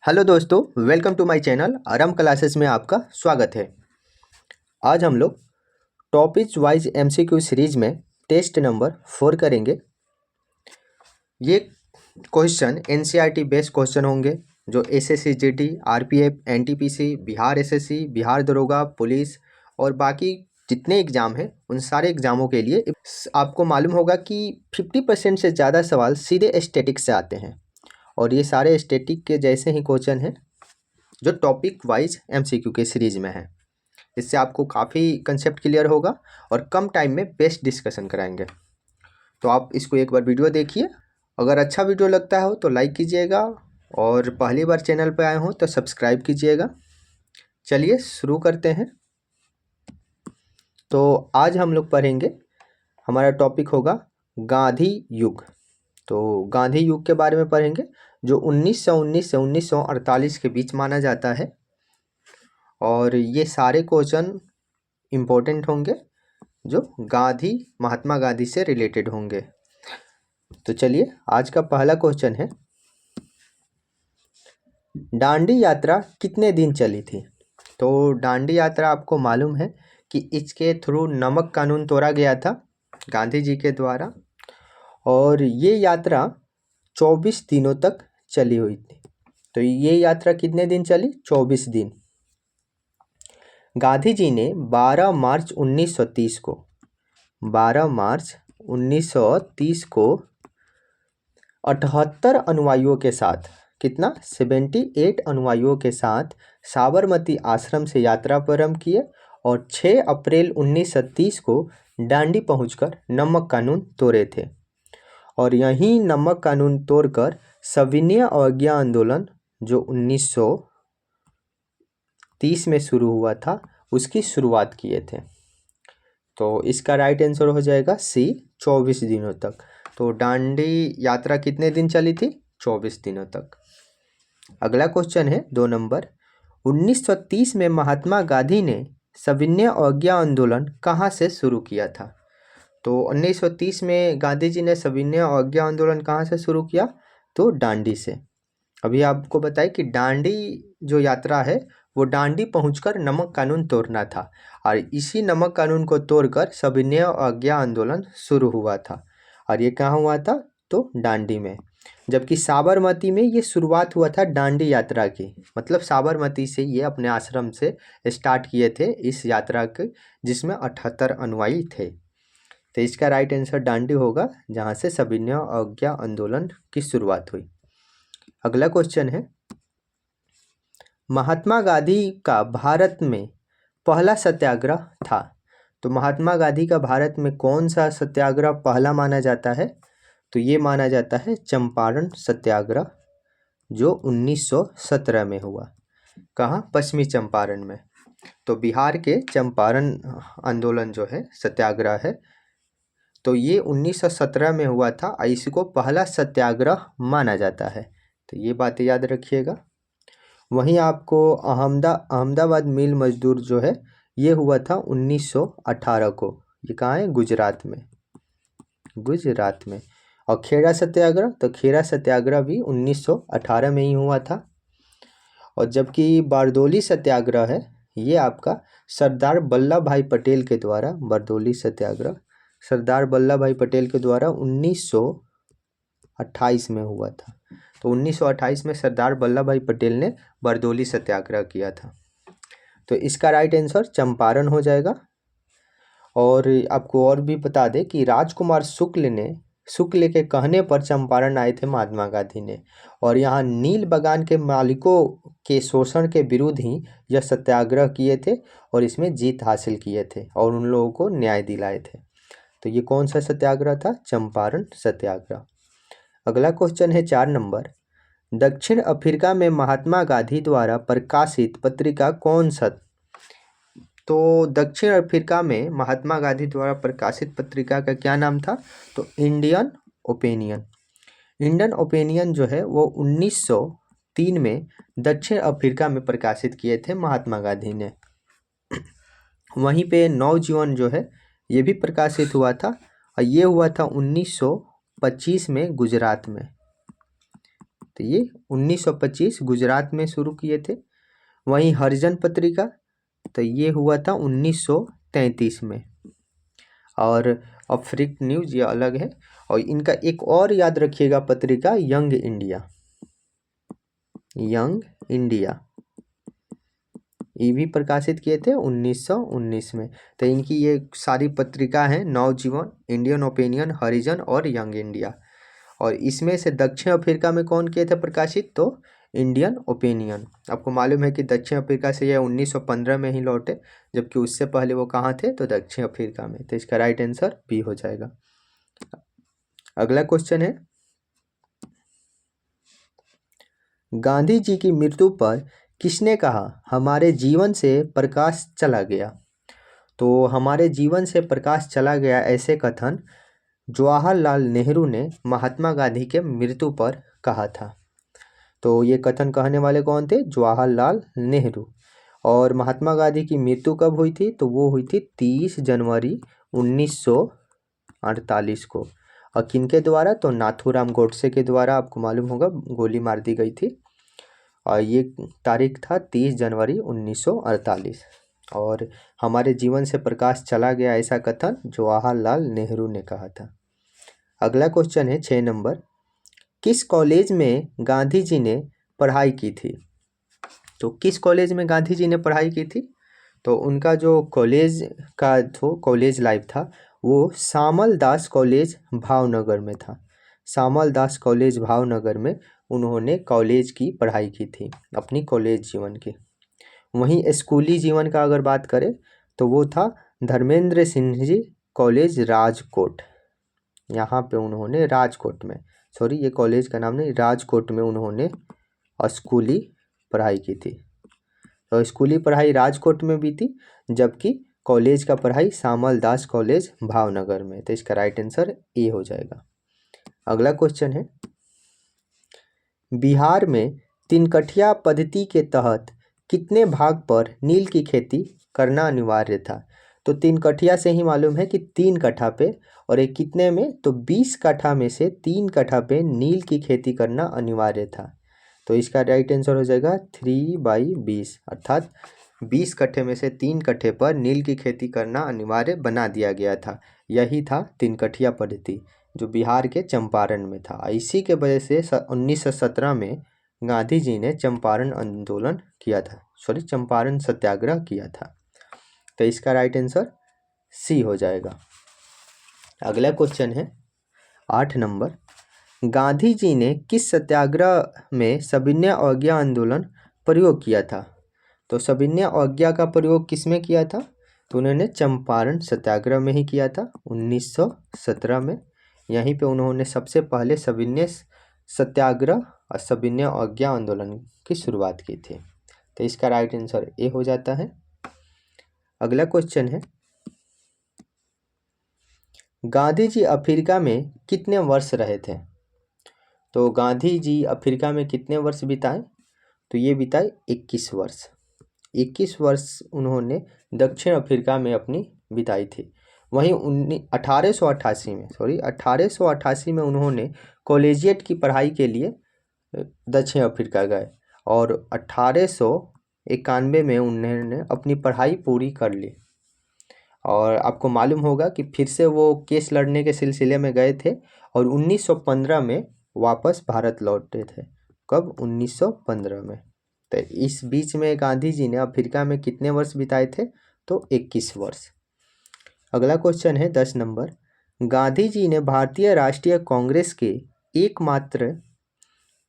Hello दोस्तों, welcome to my channel आराम classes में आपका स्वागत है। आज हम लोग टॉपिक वाइज एमसीक्यू सीरीज में टेस्ट नंबर 4 करेंगे। ये क्वेश्चन एनसीईआरटी बेस्ड क्वेश्चन होंगे जो SSC GD, RPF, NTPC, Bihar SSC, Bihar दरोगा, पुलिस और बाकी जितने एग्ज़ाम हैं उन सारे एग्ज़ामों के लिए। आपको मालूम होगा कि 50% से ज़्यादा सवाल सीधे स्टैटिक से आते हैं और ये सारे स्टैटिक के जैसे ही क्वेश्चन हैं जो टॉपिक वाइज एमसीक्यू के सीरीज में है। इससे आपको काफ़ी कंसेप्ट क्लियर होगा और कम टाइम में बेस्ट डिस्कशन कराएंगे। तो आप इसको एक बार वीडियो देखिए। अगर अच्छा वीडियो लगता हो तो लाइक कीजिएगा और पहली बार चैनल पर आए हो तो सब्सक्राइब कीजिएगा। चलिए शुरू करते हैं। तो आज हम लोग पढ़ेंगे, हमारा टॉपिक होगा गांधी युग। तो गांधी युग के बारे में पढ़ेंगे जो 1919 से 1948 के बीच माना जाता है और ये सारे क्वेश्चन इम्पोर्टेंट होंगे जो महात्मा गांधी से रिलेटेड होंगे। तो चलिए, आज का पहला क्वेश्चन है, दांडी यात्रा कितने दिन चली थी? तो दांडी यात्रा आपको मालूम है कि इसके थ्रू नमक कानून तोड़ा गया था गांधी जी के द्वारा और ये यात्रा 24 दिनों तक चली हुई थी। तो ये यात्रा कितने दिन चली? 24 दिन। गांधी जी ने 12 मार्च 1930 को 78 अनुयायियों के साथ, कितना? 78 अनुयायियों के साथ साबरमती आश्रम से यात्रा प्रारंभ किए और 6 अप्रैल 1930 को दांडी पहुंचकर नमक कानून तोड़े थे और यहीं नमक कानून तोड़कर सविनय अवज्ञा आंदोलन जो 1930 में शुरू हुआ था उसकी शुरुआत किए थे। तो इसका राइट आंसर हो जाएगा सी, 24 दिनों तक। तो दांडी यात्रा कितने दिन चली थी? 24 दिनों तक। अगला क्वेश्चन है 2 नंबर, 1930 में महात्मा गांधी ने सविनय अवज्ञा आंदोलन कहाँ से शुरू किया था? तो 1930 में गांधी जी ने सविनय अवज्ञा आंदोलन कहाँ से शुरू किया? तो दांडी से। अभी आपको बताएं कि दांडी जो यात्रा है वो दांडी पहुंचकर नमक कानून तोड़ना था और इसी नमक कानून को तोड़कर सविनय अवज्ञा आंदोलन शुरू हुआ था और ये कहाँ हुआ था? तो दांडी में। जबकि साबरमती में ये शुरुआत हुआ था दांडी यात्रा की, मतलब साबरमती से ये अपने आश्रम से स्टार्ट किए थे इस यात्रा के, जिसमें 78 अनुयायी थे। तो इसका राइट आंसर दांडी होगा जहाँ से सविनय अवज्ञा आंदोलन की शुरुआत हुई। अगला क्वेश्चन है, महात्मा गांधी का भारत में पहला सत्याग्रह था। तो महात्मा गांधी का भारत में कौन सा सत्याग्रह पहला माना जाता है? तो ये माना जाता है चंपारण सत्याग्रह जो 1917 में हुआ। कहाँ? पश्चिमी चंपारण में। तो बिहार के चंपारण आंदोलन जो है सत्याग्रह है, तो ये 1917 में हुआ था और इसको पहला सत्याग्रह माना जाता है। तो ये बातें याद रखिएगा। वहीं आपको अहमदाबाद मिल मजदूर जो है ये हुआ था 1918 को। ये कहाँ है? गुजरात में। और खेड़ा सत्याग्रह, तो खेड़ा सत्याग्रह भी 1918 में ही हुआ था। और जबकि बारदोली सत्याग्रह है ये आपका सरदार वल्लभ भाई पटेल के द्वारा, बारदोली सत्याग्रह सरदार वल्लभ भाई पटेल के द्वारा 1928 में हुआ था। तो 1928 में सरदार वल्लभ भाई पटेल ने बारदोली सत्याग्रह किया था। तो इसका राइट आंसर चंपारण हो जाएगा। और आपको और भी बता दें कि राजकुमार शुक्ल के कहने पर चंपारण आए थे महात्मा गांधी ने और यहाँ नील बागान के मालिकों के शोषण के विरुद्ध ही यह सत्याग्रह किए थे और इसमें जीत हासिल किए थे और उन लोगों को न्याय दिलाए थे। तो ये कौन सा सत्याग्रह था? चंपारण सत्याग्रह। अगला क्वेश्चन है 4 नंबर, दक्षिण अफ्रीका में महात्मा गांधी द्वारा प्रकाशित पत्रिका कौन सा? तो दक्षिण अफ्रीका में महात्मा गांधी द्वारा प्रकाशित पत्रिका का क्या नाम था? तो इंडियन ओपिनियन जो है वो 1903 में दक्षिण अफ्रीका में प्रकाशित किए थे महात्मा गांधी ने। वहीं पे नवजीवन जो है ये भी प्रकाशित हुआ था और ये हुआ था 1925 में गुजरात में। तो ये 1925 गुजरात में शुरू किए थे। वहीं हरिजन पत्रिका, तो ये हुआ था 1933 में। और अफ्रीक न्यूज़ ये अलग है। और इनका एक और याद रखिएगा पत्रिका, यंग इंडिया। यंग इंडिया ये भी प्रकाशित किए थे 1919 में। तो इनकी ये सारी पत्रिका हैं, नवजीवन, इंडियन ओपिनियन, हरिजन और यंग इंडिया। और इसमें से दक्षिण अफ्रीका में कौन किए थे प्रकाशित, तो इंडियन ओपिनियन। आपको मालूम है कि दक्षिण अफ्रीका से ये 1915 में ही लौटे, जबकि उससे पहले वो कहाँ थे, तो दक्षिण अफ्रीका में। तो इसका राइट आंसर बी हो जाएगा। अगला क्वेश्चन है, गांधी जी की मृत्यु पर किसने कहा हमारे जीवन से प्रकाश चला गया। तो हमारे जीवन से प्रकाश चला गया, ऐसे कथन जवाहरलाल नेहरू ने महात्मा गांधी के मृत्यु पर कहा था। तो ये कथन कहने वाले कौन थे, जवाहरलाल नेहरू। और महात्मा गांधी की मृत्यु कब हुई थी, तो वो हुई थी 30 जनवरी 1948 को। और किनके द्वारा, तो नाथूराम गोडसे के द्वारा। आपको मालूम होगा गोली मार दी गई थी। और ये तारीख था 30 जनवरी 1948। और हमारे जीवन से प्रकाश चला गया, ऐसा कथन जवाहरलाल नेहरू ने कहा था। अगला क्वेश्चन है 6 नंबर, किस कॉलेज में गांधी जी ने पढ़ाई की थी। तो किस कॉलेज में गांधी जी ने पढ़ाई की थी, तो उनका जो कॉलेज का जो कॉलेज लाइफ था वो श्यामल दास कॉलेज भावनगर में था। श्यामल दास कॉलेज भावनगर में उन्होंने कॉलेज की पढ़ाई की थी, अपनी कॉलेज जीवन की। वहीं स्कूली जीवन का अगर बात करें तो वो था धर्मेंद्र सिंह जी कॉलेज राजकोट। यहाँ पे उन्होंने राजकोट में, सॉरी ये कॉलेज का नाम नहीं, राजकोट में उन्होंने स्कूली पढ़ाई की थी। तो स्कूली पढ़ाई राजकोट में भी थी, जबकि कॉलेज का पढ़ाई श्यामल दास कॉलेज भावनगर में। तो इसका राइट आंसर ए हो जाएगा। अगला क्वेश्चन है, बिहार में तिनकठिया पद्धति के तहत कितने भाग पर नील की खेती करना अनिवार्य था। तो तिनकठिया से ही मालूम है कि 3 कट्ठा पे, और एक कितने में, तो 20 कट्ठा में से 3 कट्ठा पे नील की खेती करना अनिवार्य था। तो इसका राइट आंसर हो जाएगा 3/20, अर्थात 20 कट्ठे में से 3 कट्ठे पर नील की खेती करना अनिवार्य बना दिया गया था। यही था तिनकठिया पद्धति, जो बिहार के चंपारण में था। इसी के वजह से 1917 में गांधी जी ने चंपारण आंदोलन किया था, सॉरी चंपारण सत्याग्रह किया था। तो इसका राइट आंसर सी हो जाएगा। अगला क्वेश्चन है 8 नंबर, गांधी जी ने किस सत्याग्रह में सविनय अवज्ञा आंदोलन प्रयोग किया था। तो सविनय अवज्ञा का प्रयोग किस में किया था, तो उन्होंने चंपारण सत्याग्रह में ही किया था 1917 में। यहीं पे उन्होंने सबसे पहले सविनय सत्याग्रह और सविनय अवज्ञा आंदोलन की शुरुआत की थी। तो इसका राइट आंसर ए हो जाता है। अगला क्वेश्चन है, गांधी जी अफ्रीका में कितने वर्ष रहे थे। तो गांधी जी अफ्रीका में कितने वर्ष बिताए, तो ये बिताए 21 वर्ष। 21 वर्ष उन्होंने दक्षिण अफ्रीका में अपनी बिताई थी। वहीं 1888 में उन्होंने कॉलेजिएट की पढ़ाई के लिए दक्षिण अफ्रीका गए, और 1891 में उन्होंने अपनी पढ़ाई पूरी कर ली। और आपको मालूम होगा कि फिर से वो केस लड़ने के सिलसिले में गए थे, और 1915 में वापस भारत लौटे थे। कब, 1915 में। तो इस बीच में गांधी जी ने अफ्रीका में कितने वर्ष बिताए थे, तो 21 वर्ष। अगला क्वेश्चन है 10 नंबर, गांधी जी ने भारतीय राष्ट्रीय कांग्रेस के एकमात्र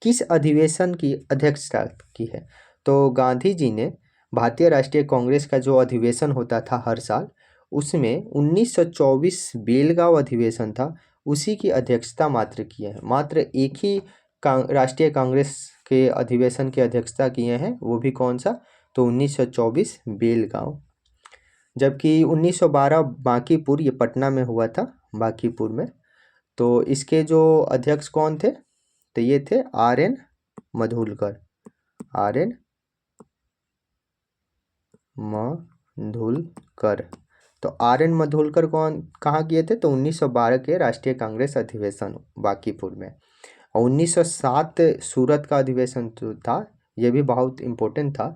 किस अधिवेशन की अध्यक्षता की है। तो गांधी जी ने भारतीय राष्ट्रीय कांग्रेस का जो अधिवेशन होता था हर साल, उसमें 1924 बेलगांव अधिवेशन था, उसी की अध्यक्षता मात्र की है। मात्र एक ही राष्ट्रीय कांग्रेस के अधिवेशन की अध्यक्षता किए हैं, वो भी कौन सा, तो 1924 बेलगांव। जबकि 1912 बांकीपुर, ये पटना में हुआ था, बांकीपुर में। तो इसके जो अध्यक्ष कौन थे, तो ये थे RN मधुलकर। RN मधुलकर। तो RN मधुलकर कौन कहाँ किए थे, तो 1912 के राष्ट्रीय कांग्रेस अधिवेशन बांकीपुर में। और 1907 सूरत का अधिवेशन जो था ये भी बहुत इम्पोर्टेंट था।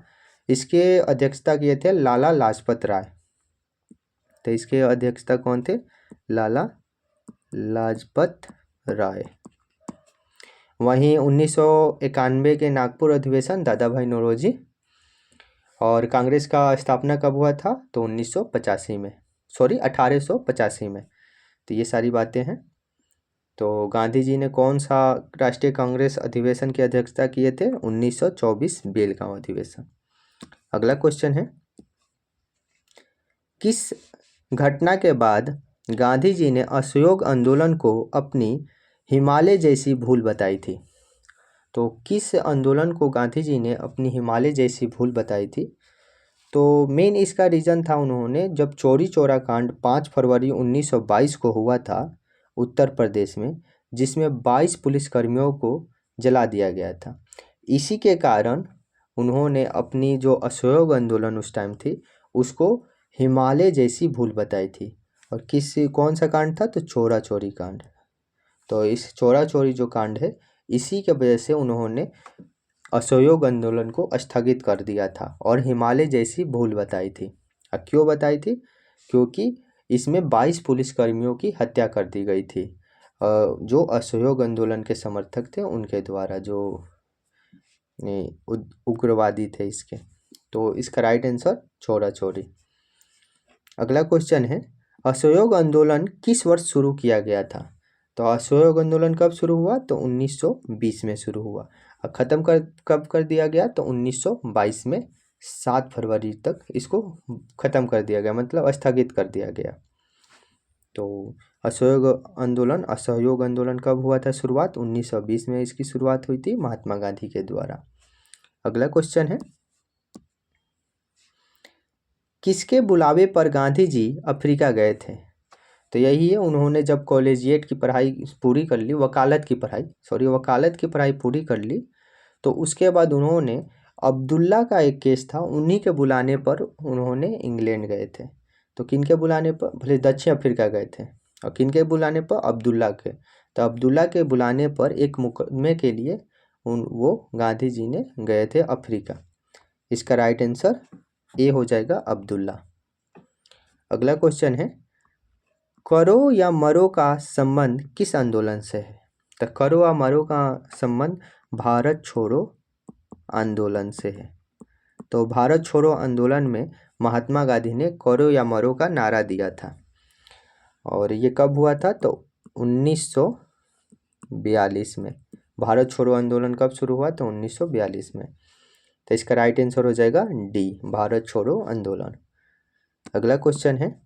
इसके अध्यक्षता किए थे लाला लाजपत राय। तो इसके अध्यक्षता कौन थे? लाला लाजपत राय। वहीं 1991 के नागपुर अधिवेशन दादा भाई नौरोजी। और कांग्रेस का स्थापना कब हुआ था? तो 1985 में, सॉरी 1885 में। तो ये सारी बातें हैं। तो गांधी जी ने कौन सा राष्ट्रीय कांग्रेस अधिवेशन की अध्यक्षता किए थे? 1924 बेलगांव अधिवेशन। अगला क्वेश्चन है, किस घटना के बाद गांधी जी ने असहयोग आंदोलन को अपनी हिमालय जैसी भूल बताई थी? तो किस आंदोलन को गांधी जी ने अपनी हिमालय जैसी भूल बताई थी? तो मेन इसका रीज़न था, उन्होंने जब चौरी चौरा कांड 5 फरवरी 1922 को हुआ था उत्तर प्रदेश में, जिसमें 22 पुलिसकर्मियों को जला दिया गया था। इसी के कारण उन्होंने अपनी जो असहयोग आंदोलन उस टाइम थी उसको हिमालय जैसी भूल बताई थी। और कौन सा कांड था? तो चौरा चौरी कांड। तो इस चौरा चौरी जो कांड है इसी के वजह से उन्होंने असहयोग आंदोलन को स्थगित कर दिया था और हिमालय जैसी भूल बताई थी। क्यों बताई थी? क्योंकि इसमें 22 पुलिसकर्मियों की हत्या कर दी गई थी जो असहयोग आंदोलन के समर्थक थे उनके द्वारा, जो उग्रवादी थे इसके। तो इसका राइट आंसर चौरा चौरी। अगला क्वेश्चन है, असहयोग आंदोलन किस वर्ष शुरू किया गया था? तो असहयोग आंदोलन कब शुरू हुआ? तो 1920 में शुरू हुआ। ख़त्म कब कर दिया गया? तो 1922 में 7 फरवरी तक इसको ख़त्म कर दिया गया, मतलब स्थगित कर दिया गया। तो असहयोग आंदोलन कब हुआ था शुरुआत? 1920 में इसकी शुरुआत हुई थी महात्मा गांधी के द्वारा। अगला क्वेश्चन है, किसके बुलावे पर गांधी जी अफ्रीका गए थे? तो यही है, उन्होंने जब कॉलेजिएट की पढ़ाई पूरी कर ली, वकालत की पढ़ाई पूरी कर ली, तो उसके बाद उन्होंने अब्दुल्ला का एक केस था, उन्हीं के बुलाने पर उन्होंने इंग्लैंड गए थे। तो किन के बुलाने पर? भले दक्षिण अफ्रीका गए थे। और किन के बुलाने पर? अब्दुल्ला के। तो अब्दुल्ला के बुलाने पर एक मुकदमे के लिए वो गांधी जी ने गए थे अफ्रीका। इसका राइट आंसर ए हो जाएगा, अब्दुल्ला। अगला क्वेश्चन है, करो या मरो का संबंध किस आंदोलन से है? तो करो या मरो का संबंध भारत छोड़ो आंदोलन से है। तो भारत छोड़ो आंदोलन में महात्मा गांधी ने करो या मरो का नारा दिया था। और ये कब हुआ था? तो 1942 में। भारत छोड़ो आंदोलन कब शुरू हुआ? तो 1942 में। तो इसका राइट आंसर हो जाएगा डी, भारत छोड़ो आंदोलन। अगला क्वेश्चन है,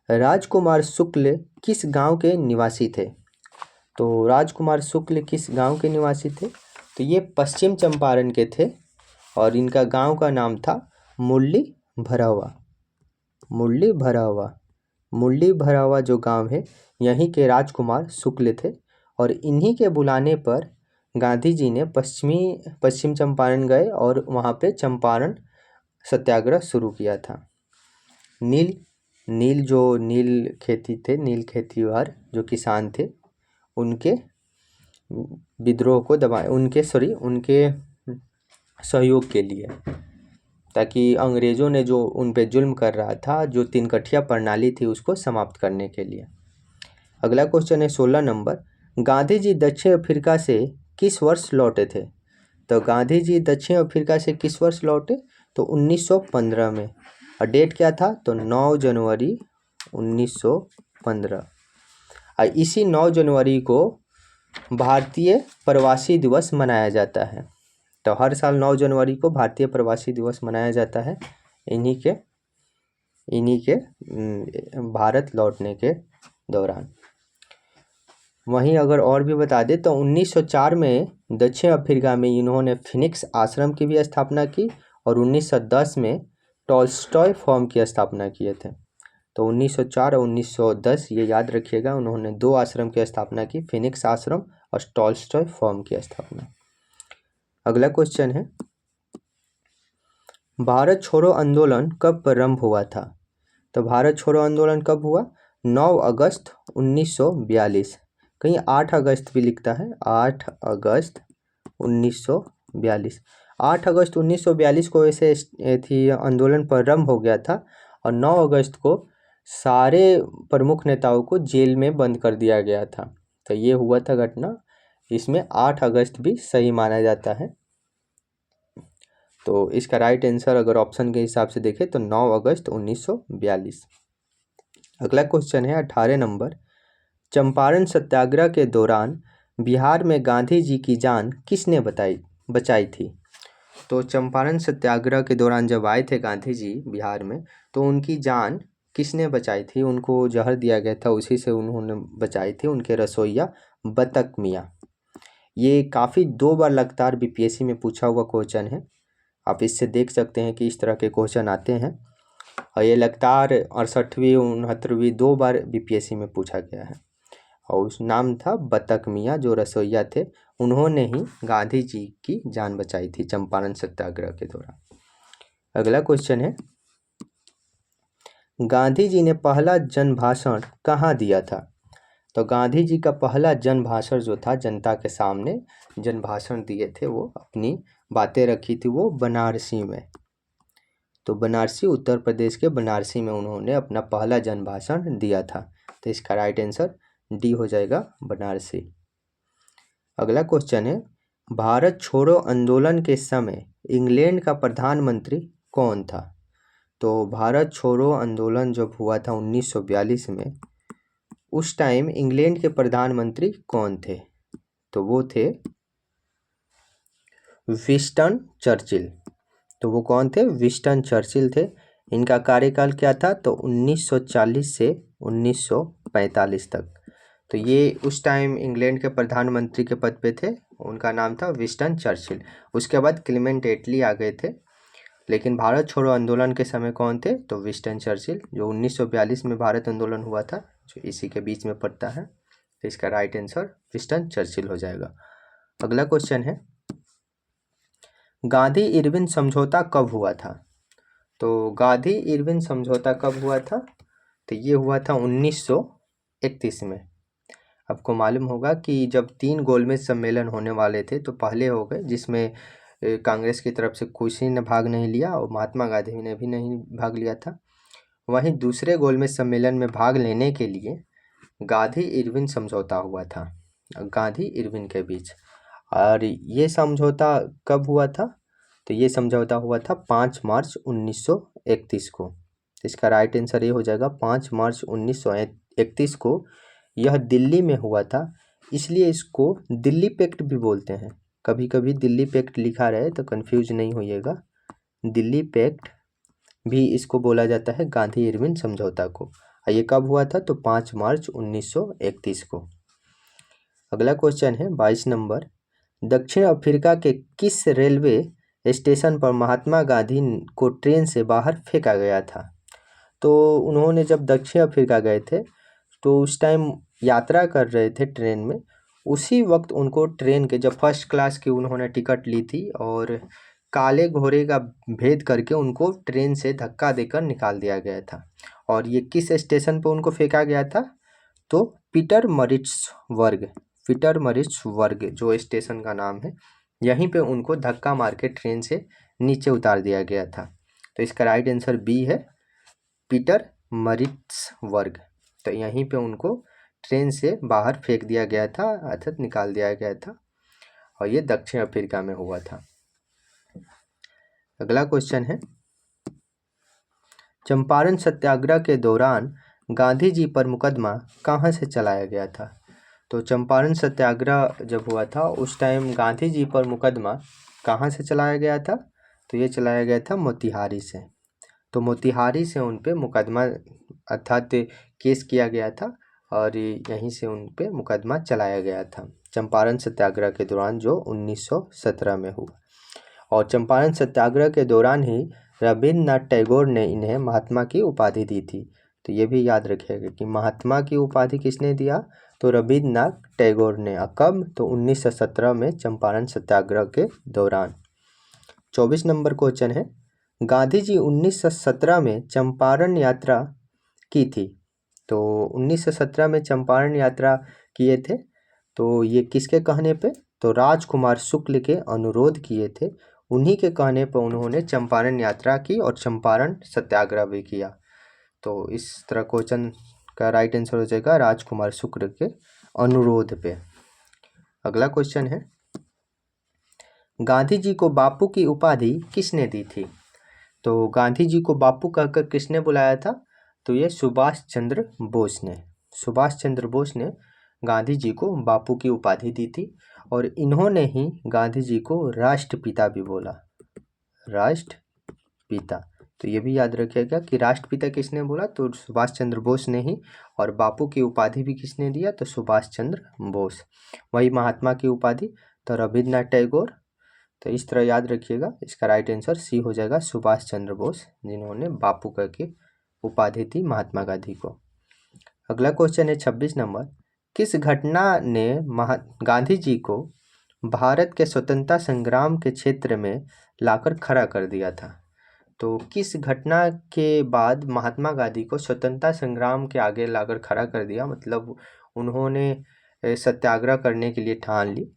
राजकुमार शुक्ल किस गांव के निवासी थे? तो राजकुमार शुक्ल किस गांव के निवासी थे? तो ये पश्चिम चंपारण के थे और इनका गांव का नाम था मुरली भरावा। मुरली भरावा जो गांव है, यहीं के राजकुमार शुक्ल थे और इन्हीं के बुलाने पर गांधी जी ने पश्चिम चंपारण गए और वहाँ पे चंपारण सत्याग्रह शुरू किया था। नील खेतीहर जो किसान थे, उनके विद्रोह को दबाए, उनके सहयोग के लिए, ताकि अंग्रेज़ों ने जो उन पे जुल्म कर रहा था, जो 3 कठिया प्रणाली थी, उसको समाप्त करने के लिए। अगला क्वेश्चन है 16 नंबर, गांधी जी दक्षिण अफ्रीका से किस वर्ष लौटे थे? तो गांधी जी दक्षिण अफ्रीका से किस वर्ष लौटे? तो 1915 में। और डेट क्या था? तो 9 जनवरी 1915। और इसी 9 जनवरी को भारतीय प्रवासी दिवस मनाया जाता है। तो हर साल 9 जनवरी को भारतीय प्रवासी दिवस मनाया जाता है इन्हीं के भारत लौटने के दौरान। वहीं अगर और भी बता दें तो 1904 में दक्षिण अफ्रीका में इन्होंने फिनिक्स आश्रम की भी स्थापना की और 1910 में टॉल्स्टॉय फॉर्म की स्थापना किए थे। तो 1904 और 1910 ये याद रखिएगा, उन्होंने 2 आश्रम की स्थापना की, फिनिक्स आश्रम और टॉल्स्टॉय फॉर्म की स्थापना। अगला क्वेश्चन है, भारत छोड़ो आंदोलन कब प्रारंभ हुआ था? तो भारत छोड़ो आंदोलन कब हुआ? 9 अगस्त 1942। कहीं 8 अगस्त भी लिखता है, 8 अगस्त 1942। 8 अगस्त 1942 को ऐसे थी आंदोलन प्रारंभ हो गया था और 9 अगस्त को सारे प्रमुख नेताओं को जेल में बंद कर दिया गया था। तो ये हुआ था घटना, इसमें 8 अगस्त भी सही माना जाता है। तो इसका राइट आंसर अगर ऑप्शन के हिसाब से देखें तो 9 अगस्त 1942। अगला क्वेश्चन है 18 नंबर, चंपारण सत्याग्रह के दौरान बिहार में गांधी जी की जान किसने बचाई थी? तो चंपारण सत्याग्रह के दौरान जब आए थे गांधी जी बिहार में, तो उनकी जान किसने बचाई थी? उनको जहर दिया गया था, उसी से उन्होंने बचाई थी, उनके रसोइया बतक मियाँ। ये काफ़ी 2 बार लगातार बीपीएससी में पूछा हुआ क्वेश्चन है। आप इससे देख सकते हैं कि इस तरह के क्वेश्चन आते हैं और ये लगातार 68वीं 69वीं 2 बार बीपीएससी में पूछा गया है। और उस नाम था बतक मियाँ, जो रसोइया थे, उन्होंने ही गांधी जी की जान बचाई थी चंपारण सत्याग्रह के दौरान। अगला क्वेश्चन है, गांधी जी ने पहला जन भाषण कहाँ दिया था? तो गांधी जी का पहला जन भाषण जो था, जनता के सामने जन भाषण दिए थे, वो अपनी बातें रखी थी वो बनारसी में। तो बनारसी, उत्तर प्रदेश के बनारसी में उन्होंने अपना पहला जन भाषण दिया था। तो इसका राइट आंसर डी हो जाएगा, बनारसी। अगला क्वेश्चन है, भारत छोड़ो आंदोलन के समय इंग्लैंड का प्रधानमंत्री कौन था? तो भारत छोड़ो आंदोलन जब हुआ था 1942 में, उस टाइम इंग्लैंड के प्रधानमंत्री कौन थे? तो वो थे विंस्टन चर्चिल। तो वो कौन थे? विंस्टन चर्चिल थे। इनका कार्यकाल क्या था? तो 1940 से 1945 तक। तो ये उस टाइम इंग्लैंड के प्रधानमंत्री के पद पे थे, उनका नाम था विंस्टन चर्चिल। उसके बाद क्लेमेंट एटली आ गए थे, लेकिन भारत छोड़ो आंदोलन के समय कौन थे? तो विंस्टन चर्चिल, जो 1942 में भारत आंदोलन हुआ था, जो इसी के बीच में पड़ता है। तो इसका राइट आंसर विंस्टन चर्चिल हो जाएगा। अगला क्वेश्चन है, गांधी इरविन समझौता कब हुआ था? तो गांधी इरविन समझौता कब हुआ था? तो ये हुआ था 1931 में। आपको मालूम होगा कि जब 3 गोलमेज सम्मेलन होने वाले थे, तो पहले हो गए जिसमें कांग्रेस की तरफ से किसी ने भाग नहीं लिया और महात्मा गांधी ने भी नहीं भाग लिया था। वहीं दूसरे गोलमेज सम्मेलन में भाग लेने के लिए गांधी इरविन समझौता हुआ था, गांधी इरविन के बीच। और ये समझौता कब हुआ था? तो ये समझौता हुआ था 5 मार्च 1931 को। इसका राइट आंसर ये हो जाएगा 5 मार्च 1931 को। यह दिल्ली में हुआ था, इसलिए इसको दिल्ली पैक्ट भी बोलते हैं। कभी कभी दिल्ली पैक्ट लिखा रहे तो कंफ्यूज नहीं होइएगा, दिल्ली पैक्ट भी इसको बोला जाता है, गांधी इरविन समझौता को। ये कब हुआ था? तो 5 मार्च 1931 को। अगला क्वेश्चन है 22 नंबर, दक्षिण अफ्रीका के किस रेलवे स्टेशन पर महात्मा गांधी को ट्रेन से बाहर फेंका गया था? तो उन्होंने जब दक्षिण अफ्रीका गए थे, तो उस टाइम यात्रा कर रहे थे ट्रेन में, उसी वक्त उनको ट्रेन के, जब फर्स्ट क्लास की उन्होंने टिकट ली थी, और काले घोड़े का भेद करके उनको ट्रेन से धक्का देकर निकाल दिया गया था। और ये किस स्टेशन पर उनको फेंका गया था? तो पीटरमरिट्सबर्ग जो स्टेशन का नाम है, यहीं पे उनको धक्का मार के ट्रेन से नीचे उतार दिया गया था। तो इसका राइट आंसर बी है, पीटरमरिट्सबर्ग। तो यहीं पे उनको ट्रेन से बाहर फेंक दिया गया था, अर्थात निकाल दिया गया था, और ये दक्षिण अफ्रीका में हुआ था। अगला क्वेश्चन है, चंपारण सत्याग्रह के दौरान गांधी जी पर मुकदमा कहाँ से चलाया गया था? तो चंपारण सत्याग्रह जब हुआ था, उस टाइम गांधी जी पर मुकदमा कहाँ से चलाया गया था? तो ये चलाया गया था मोतिहारी से। तो मोतिहारी से उन पे मुकदमा अर्थात केस किया गया था, और यहीं से उन पे मुकदमा चलाया गया था चंपारण सत्याग्रह के दौरान, जो 1917 में हुआ। और चंपारण सत्याग्रह के दौरान ही रविन्द्रनाथ टैगोर ने इन्हें महात्मा की उपाधि दी थी। तो ये भी याद रखिएगा कि महात्मा की उपाधि किसने दिया? तो रविन्द्रनाथ टैगोर ने। कब? तो 1917 में चंपारण सत्याग्रह के दौरान। 24 नंबर क्वेश्चन है, गांधी जी 1917 में चंपारण यात्रा की थी। तो 1917 में चंपारण यात्रा किए थे, तो ये किसके कहने पे? तो राजकुमार शुक्ल के अनुरोध किए थे, उन्हीं के कहने पर उन्होंने चंपारण यात्रा की और चंपारण सत्याग्रह भी किया। तो इस तरह क्वेश्चन का राइट आंसर हो जाएगा राजकुमार शुक्ल के अनुरोध पे। अगला क्वेश्चन है, गांधी जी को बापू की उपाधि किसने दी थी? तो गांधी जी को बापू कहकर किसने बुलाया था? तो ये सुभाष चंद्र बोस ने। सुभाष चंद्र बोस ने गांधी जी को बापू की उपाधि दी थी और इन्होंने ही गांधी जी को राष्ट्रपिता भी बोला, राष्ट्रपिता। तो ये भी याद रखिएगा कि राष्ट्रपिता किसने बोला? तो सुभाष चंद्र बोस ने ही। और बापू की उपाधि भी किसने दिया? तो सुभाष चंद्र बोस। वही महात्मा की उपाधि तो रविन्द्रनाथ टैगोर। तो इस तरह याद रखिएगा, इसका राइट आंसर सी हो जाएगा, सुभाष चंद्र बोस, जिन्होंने बापू करके उपाधि दी महात्मा गांधी को। अगला क्वेश्चन है 26 नंबर, किस घटना ने गांधी जी को भारत के स्वतंत्रता संग्राम के क्षेत्र में लाकर खड़ा कर दिया था? तो किस घटना के बाद महात्मा गांधी को स्वतंत्रता संग्राम के आगे लाकर खड़ा कर दिया, मतलब उन्होंने सत्याग्रह करने के लिए ठान ली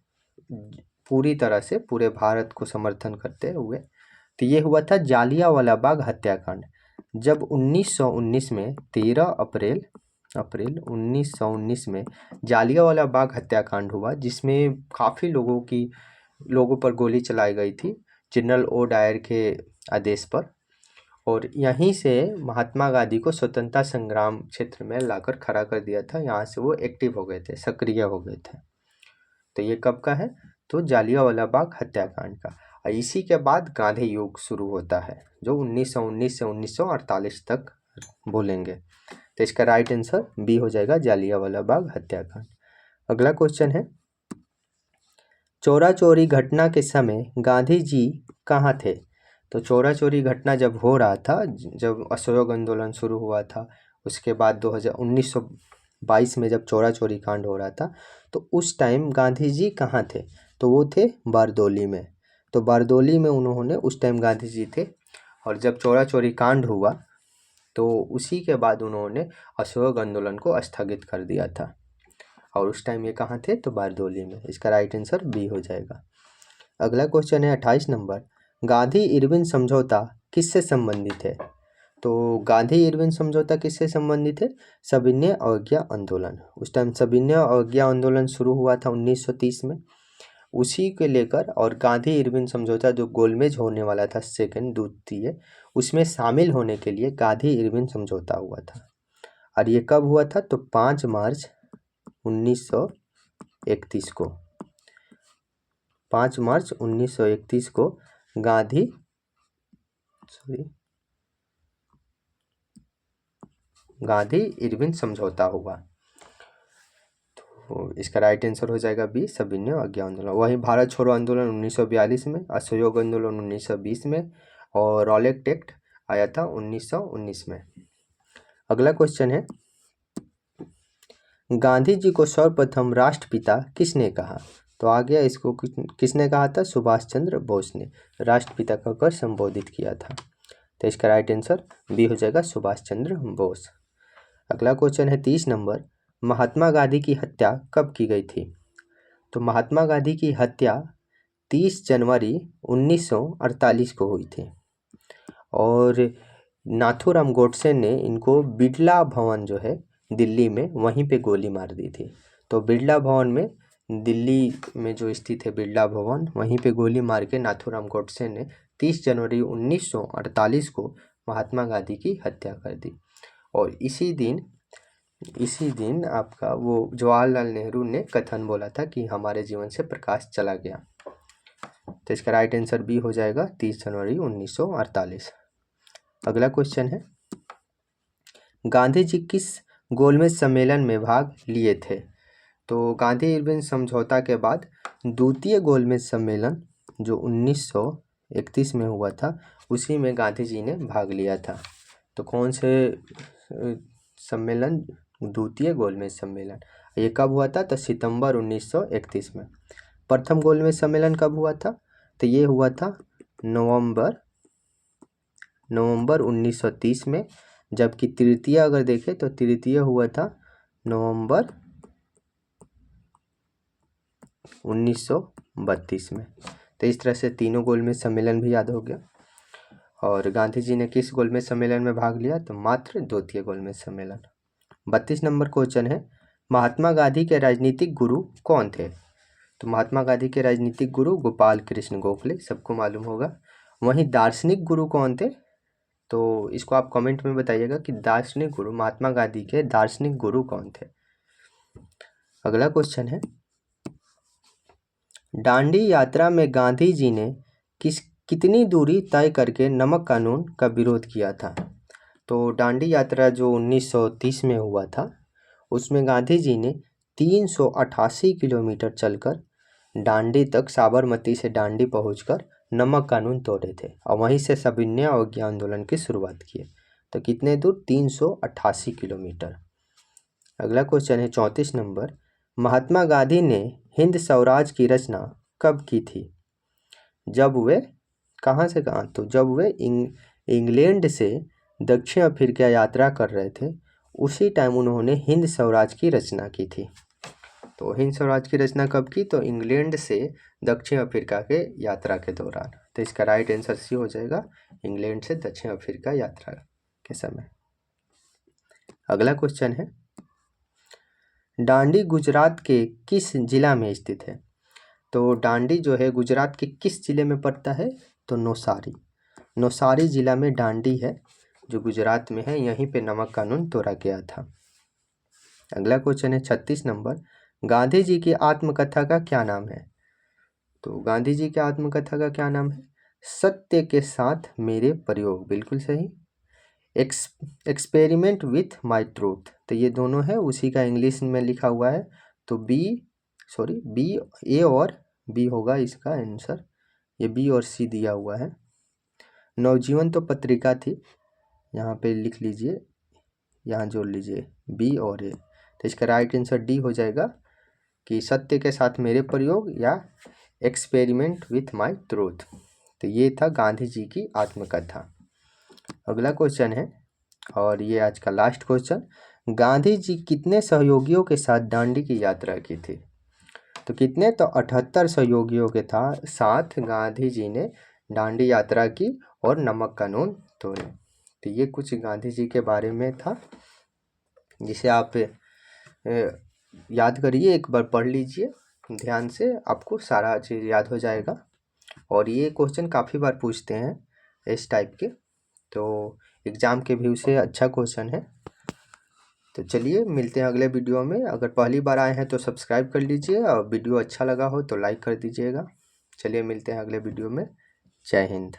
पूरी तरह से, पूरे भारत को समर्थन करते हुए? तो ये हुआ था जालियांवाला बाग हत्याकांड। जब 1919 में 13 अप्रैल 1919 में जालियांवाला बाग हत्याकांड हुआ, जिसमें काफ़ी लोगों पर गोली चलाई गई थी जनरल ओ डायर के आदेश पर। और यहीं से महात्मा गांधी को स्वतंत्रता संग्राम क्षेत्र में लाकर खड़ा कर दिया था, यहाँ से वो एक्टिव हो गए थे, सक्रिय हो गए थे। तो ये कब का है? तो जालियांवाला बाग हत्याकांड का। और इसी के बाद गांधी युग शुरू होता है, जो 1919 से 1948 तक बोलेंगे। तो इसका राइट आंसर बी हो जाएगा, जालियांवाला बाग हत्याकांड। अगला क्वेश्चन है, चोरा चोरी घटना के समय गांधी जी कहाँ थे? तो चोरा चोरी घटना जब हो रहा था, जब असहयोग आंदोलन शुरू हुआ था, उसके बाद 1922 में जब चोरा चोरी कांड हो रहा था, तो उस टाइम गांधी जी कहाँ थे? तो वो थे बारदोली में। तो बारदोली में उन्होंने उस टाइम गांधी जी थे। और जब चोरा चोरी कांड हुआ तो उसी के बाद उन्होंने असहयोग आंदोलन को स्थगित कर दिया था। और उस टाइम ये कहाँ थे? तो बारदोली में। इसका राइट आंसर बी हो जाएगा। अगला क्वेश्चन है 28 नंबर, गांधी इरविन समझौता किससे संबंधित है? तो गांधी इरविन समझौता किससे संबंधित है? सविनय अवज्ञा आंदोलन। उस टाइम सविनय अवज्ञा आंदोलन शुरू हुआ था 1930 में, उसी के लेकर। और गांधी इरविन समझौता जो गोलमेज होने वाला था द्वितीय, उसमें शामिल होने के लिए गांधी इरविन समझौता हुआ था। और ये कब हुआ था? तो 5 मार्च 1931 को। 5 मार्च 1931 को गांधी इरविन समझौता हुआ। तो इसका राइट आंसर हो जाएगा बी, सविनय अवज्ञा आंदोलन। वहीं भारत छोड़ो आंदोलन 1942 में, असहयोग आंदोलन 1920 में, और रॉलेट एक्ट आया था 1919 में। अगला क्वेश्चन है, गांधी जी को सर्वप्रथम राष्ट्रपिता किसने कहा? तो आ गया, इसको किसने कहा था? सुभाष चंद्र बोस ने राष्ट्रपिता कहकर संबोधित किया था। तो इसका राइट आंसर बी हो जाएगा, सुभाष चंद्र बोस। अगला क्वेश्चन है 30 नंबर, महात्मा गांधी की हत्या कब की गई थी? तो महात्मा गांधी की हत्या 30 जनवरी 1948 को हुई थी। और नाथूराम गोडसे ने इनको बिड़ला भवन जो है दिल्ली में, वहीं पे गोली मार दी थी। तो बिड़ला भवन में, दिल्ली में जो स्थित है बिड़ला भवन, वहीं पे गोली मार के नाथूराम गोडसे ने 30 जनवरी 1948 को महात्मा गांधी की हत्या कर दी। और इसी दिन आपका वो जवाहरलाल नेहरू ने कथन बोला था कि हमारे जीवन से प्रकाश चला गया। तो इसका राइट आंसर बी हो जाएगा, 30 जनवरी 1948। अगला क्वेश्चन है, गांधी जी किस गोलमेज सम्मेलन में भाग लिए थे? तो गांधी इरविन समझौता के बाद द्वितीय गोलमेज सम्मेलन जो 1931 में हुआ था, उसी में गांधी जी ने भाग लिया था। तो कौन से सम्मेलन? द्वितीय गोलमेज सम्मेलन। ये कब हुआ था? तो सितंबर 1931 में। प्रथम गोलमेज सम्मेलन कब हुआ था? तो ये हुआ था नवंबर 1930 में। जबकि तृतीय अगर देखें तो तृतीय हुआ था नवंबर 1932 में। तो इस तरह से तीनों गोलमेज सम्मेलन भी याद हो गया। और गांधी जी ने किस गोलमेज सम्मेलन में भाग लिया? तो मात्र द्वितीय गोलमेज सम्मेलन। 32 नंबर क्वेश्चन है, महात्मा गांधी के राजनीतिक गुरु कौन थे? तो महात्मा गांधी के राजनीतिक गुरु गोपाल कृष्ण गोखले, सबको मालूम होगा। वहीं दार्शनिक गुरु कौन थे? तो इसको आप कमेंट में बताइएगा कि दार्शनिक गुरु, महात्मा गांधी के दार्शनिक गुरु कौन थे। अगला क्वेश्चन है, दांडी यात्रा में गांधी जी ने कितनी दूरी तय करके नमक कानून का विरोध किया था? तो दांडी यात्रा जो 1930 में हुआ था, उसमें गांधी जी ने 388 किलोमीटर चलकर दांडी तक, साबरमती से दांडी पहुंचकर नमक कानून तोड़े थे और वहीं से सविनय अवज्ञा आंदोलन की शुरुआत की। तो कितने दूर? 388 किलोमीटर। अगला क्वेश्चन है 34 नंबर, महात्मा गांधी ने हिंद स्वराज की रचना कब की थी? जब वे कहाँ से कहाँ? तो जब वे इंग्लैंड से दक्षिण अफ्रीका यात्रा कर रहे थे, उसी टाइम उन्होंने हिंद स्वराज की रचना की थी। तो हिंद स्वराज की रचना कब की? तो इंग्लैंड से दक्षिण अफ्रीका के यात्रा के दौरान। तो इसका राइट आंसर सी हो जाएगा, इंग्लैंड से दक्षिण अफ्रीका यात्रा के समय। अगला क्वेश्चन है, दांडी गुजरात के किस जिला में स्थित है? तो दांडी जो है गुजरात के किस जिले में पड़ता है? तो नौसारी। नौसारी जिला में दांडी है जो गुजरात में है, यहीं पे नमक कानून तोड़ा गया था। अगला क्वेश्चन है 36 नंबर, गांधी जी की आत्मकथा का क्या नाम है? तो गांधी जी की आत्मकथा का क्या नाम है? सत्य के साथ मेरे प्रयोग, बिल्कुल सही। एक्सपेरिमेंट विथ माई ट्रूथ, तो ये दोनों है, उसी का इंग्लिश में लिखा हुआ है। तो बी ए और बी होगा इसका आंसर, ये बी और सी दिया हुआ है। नवजीवन तो पत्रिका थी, यहाँ पे लिख लीजिए, यहाँ जोड़ लीजिए बी और ए। तो इसका राइट आंसर डी हो जाएगा कि सत्य के साथ मेरे प्रयोग या एक्सपेरिमेंट विथ माई ट्रूथ। तो ये था गांधी जी की आत्मकथा। अगला क्वेश्चन है, और ये आज का लास्ट क्वेश्चन, गांधी जी कितने सहयोगियों के साथ दांडी की यात्रा की थी? तो कितने? तो 78 सहयोगियों के साथ गांधी जी ने दांडी यात्रा की और नमक कानून तोड़े। तो ये कुछ गांधी जी के बारे में था, जिसे आप याद करिए, एक बार पढ़ लीजिए ध्यान से, आपको सारा चीज़ याद हो जाएगा। और ये क्वेश्चन काफ़ी बार पूछते हैं इस टाइप के, तो एग्ज़ाम के व्यू से अच्छा क्वेश्चन है। तो चलिए मिलते हैं अगले वीडियो में। अगर पहली बार आए हैं तो सब्सक्राइब कर लीजिए, और वीडियो अच्छा लगा हो तो लाइक कर दीजिएगा। चलिए मिलते हैं अगले वीडियो में। जय हिंद।